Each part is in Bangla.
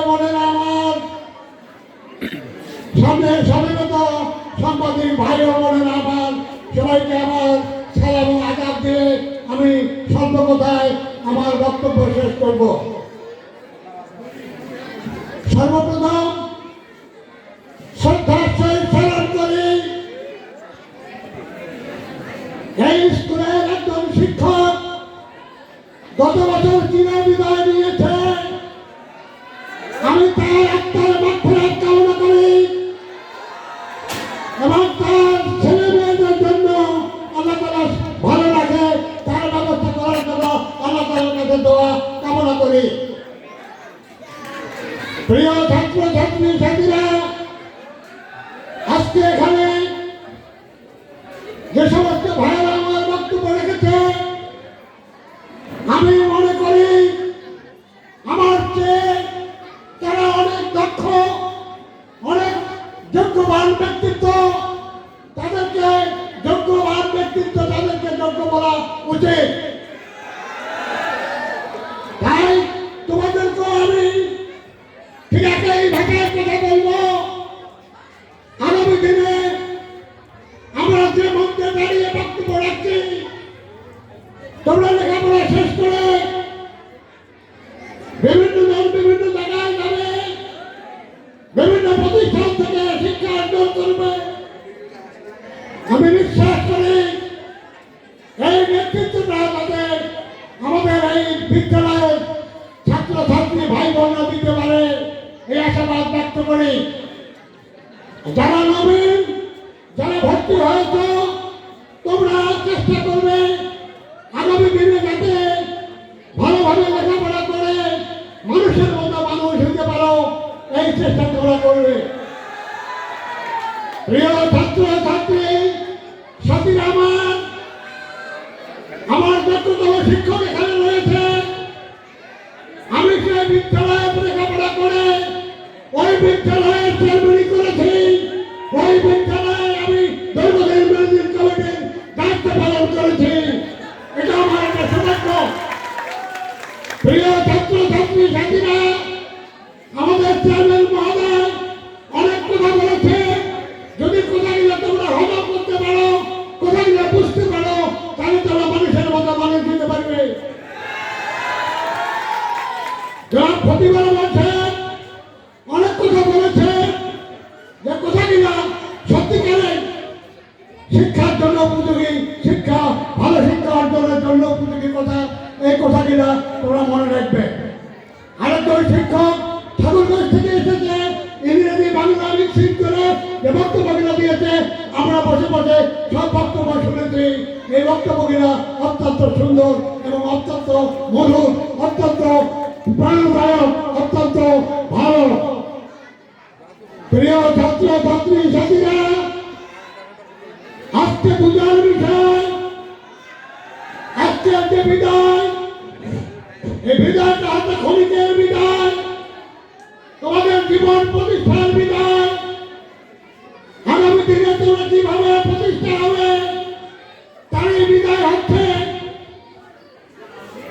বোনেরা আমার, সামনে স্বাধীনতা সাংবাদিক ভাই ও বোনেরা আমার, সবাইকে আমার সালাম ও আদাব দিয়ে আমি স্বল্প কথায় আমার বক্তব্য শেষ করব। সর্বপ্রথম শ্রদ্ধার সহিত স্মরণ করি এই স্কুলের একজন শিক্ষক গত বছর চিরবিদায় নিয়েছে। আমি তার আত্মার মাগফিরাত কামনা করি এবং তার ছেলে মেয়েদের জন্য আল্লাহ তাআলা ভালো লাগে তার ব্যবস্থা করার জন্য আল্লাহ তাআলার কাছে দোয়া কামনা করি। প্রিয় ছাত্র ছাত্রী সাথীরা, আজকে এখানে যে সমস্ত ভাইয়েরা আমার বক্তব্য রেখেছে, আমি মনে করি আমার চেয়ে তারা অনেক দক্ষ, অনেক যোগ্যবান ব্যক্তিত্ব, তাদেরকে যোগ্যবান ব্যক্তিত্ব, তাদেরকে যোগ্য বলা উচিত। তাই তোমাদেরকে আমি ঠিক একই ভাষায় কথা বলবো। আগামী দিনে আমরা যে মঞ্চে দাঁড়িয়ে বক্তব্য রাখছি, তোমরা লেখাপড়া শেষ করে বিভিন্ন জন বিভিন্ন জায়গায় যাবে, বিভিন্ন প্রতিষ্ঠান থেকে শিক্ষা অর্জন করবে। আমি বিশ্বাস করি এই নেতৃত্বটা যাতে আমাদের এই বিদ্যালয়ের ছাত্র ছাত্রী ভাই বোনরা দিতে পারে, এই আশাবাদ ব্যক্ত করি। যারা নবীন, যারা ভর্তি হয়েছ, তোমরা চেষ্টা করবে আগামী দিনে যাতে ভালোভাবে লেখাপড়া করে মানুষের মতো মানুষ হতে পারো, এই চেষ্টা তোমরা করবে। প্রিয় ছাত্র ছাত্রী সাথীরা আমার যোগ্যতম শিক্ষক এখানে রয়েছে। আমি সেই বিদ্যালয়ে লেখাপড়া করে ওই বিদ্যালয়ে চেয়ারম্যানি করেছি, ওই বিদ্যালয়ে আমি দীর্ঘদিন ম্যানেজিং কমিটির দায়িত্ব পালন করেছি। এটা আমার একটা সৌভাগ্য। প্রিয় ছাত্র ছাত্রী সাথীরা, আমাদের চেয়ারম্যান মহোদয় অনেক কথা বলেছে। যদি কোথাগুলো তোমরা হজম করতে পারো, কোথাগুলো বুঝতে পারো, তাহলে তোমরা মানুষের মতো মানুষ দিতে পারবে। যারা প্রতিবার বলছে, অনেক কথা বলেছে, যে কোথাগুলো সত্যিকারে শিক্ষার জন্য উপযোগী, শিক্ষা ভালো শিক্ষা অর্জনের জন্য উপযোগী কথা, এই কথাগুলো তোমরা মনে রাখবে। আরেকজন শিক্ষক ঠাকুরগঞ্জ থেকে এসেছে, ইংরেজি বাংলা মিক্সিং করে যে বক্তব্যগুলো দিয়েছে, আমরা বসে বসে সব বক্তব্য শুনেছি। এই বক্তব্যগুলো অত্যন্ত সুন্দর এবং অত্যন্ত মধুর, অত্যন্ত প্রাণদায়ক, অত্যন্ত ভালো। প্রিয় ছাত্র ছাত্রী সাথীরা, আজকে পূজার বিষয়, আজকে যে বিদায়, এই বিদায়টা হচ্ছে ক্ষণিকের বিদায়, তোমাদের জীবন প্রতিষ্ঠার বিদায়। আগামী দিনে তোমরা কিভাবে প্রতিষ্ঠা হবে তারই বিদায় হচ্ছে।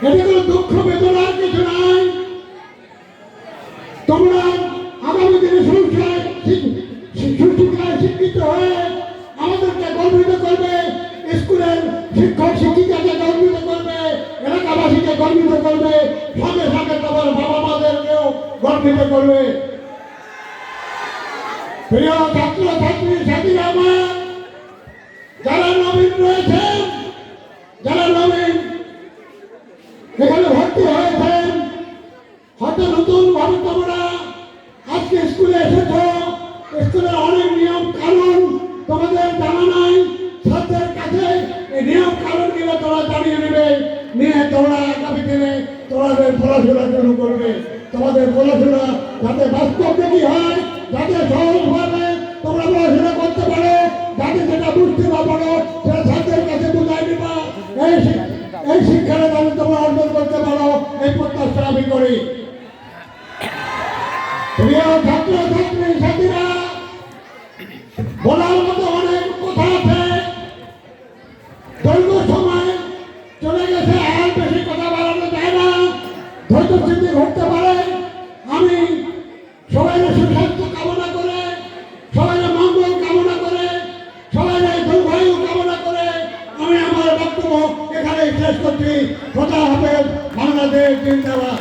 এটা কোনো দুঃখ বেদনার কিছু নাই। তোমরা আগামী দিনে সংসার সুশিক্ষায় শিক্ষিত হয়ে আমাদেরকে গর্বিত করবে, স্কুলের শিক্ষক শিক্ষিকাকে গর্বিত করবে, এলাকাবাসীকে গর্বিত করবে, সঙ্গে সঙ্গে তোমার বাবা মাদেরকেও গর্বিত করবে। প্রিয় ছাত্র ছাত্রী সাথীরা আমার, যারা নবীন রয়েছেন, যারা নবীন এখানে ভর্তি হয়েছেন, হয়তো নতুন ভাবে তোমরা আজকে স্কুলে এসেছ, স্কুলের অনেক নিয়ম কানুন তোমাদের জানা নাই। ছাত্রের কাছে এই নিয়ম কানুন গুলো তোমরা জানিয়ে নেবে, নিয়ে তোমরা আগামী দিনে তোমাদের পড়াশোনা শুরু করবে। তোমাদের পড়াশোনা যাতে বাস্তবমুখী হয়, যাতে সহজভাবে তোমরা পড়াশোনা করতে পারো, যাতে যেটা বুঝতে না পারো সেটা ছাত্রের কাছে বুঝাই দিবা, এই শিক্ষাটা যাতে তোমরা অর্জন করতে পারো, এই প্রত্যাশা আমি করি। প্রিয় ছাত্র ছাত্রী সাথীরা, বলার মতো অনেক কথা আছে, দীর্ঘ সময় চলে গেছে, আর বেশি কথা বাড়ানো যায় না, ধৈর্য সিদ্ধি ঘটতে পারে। আমি খোদা হাফেজ, বাংলাদেশ জিন্দাবাদ।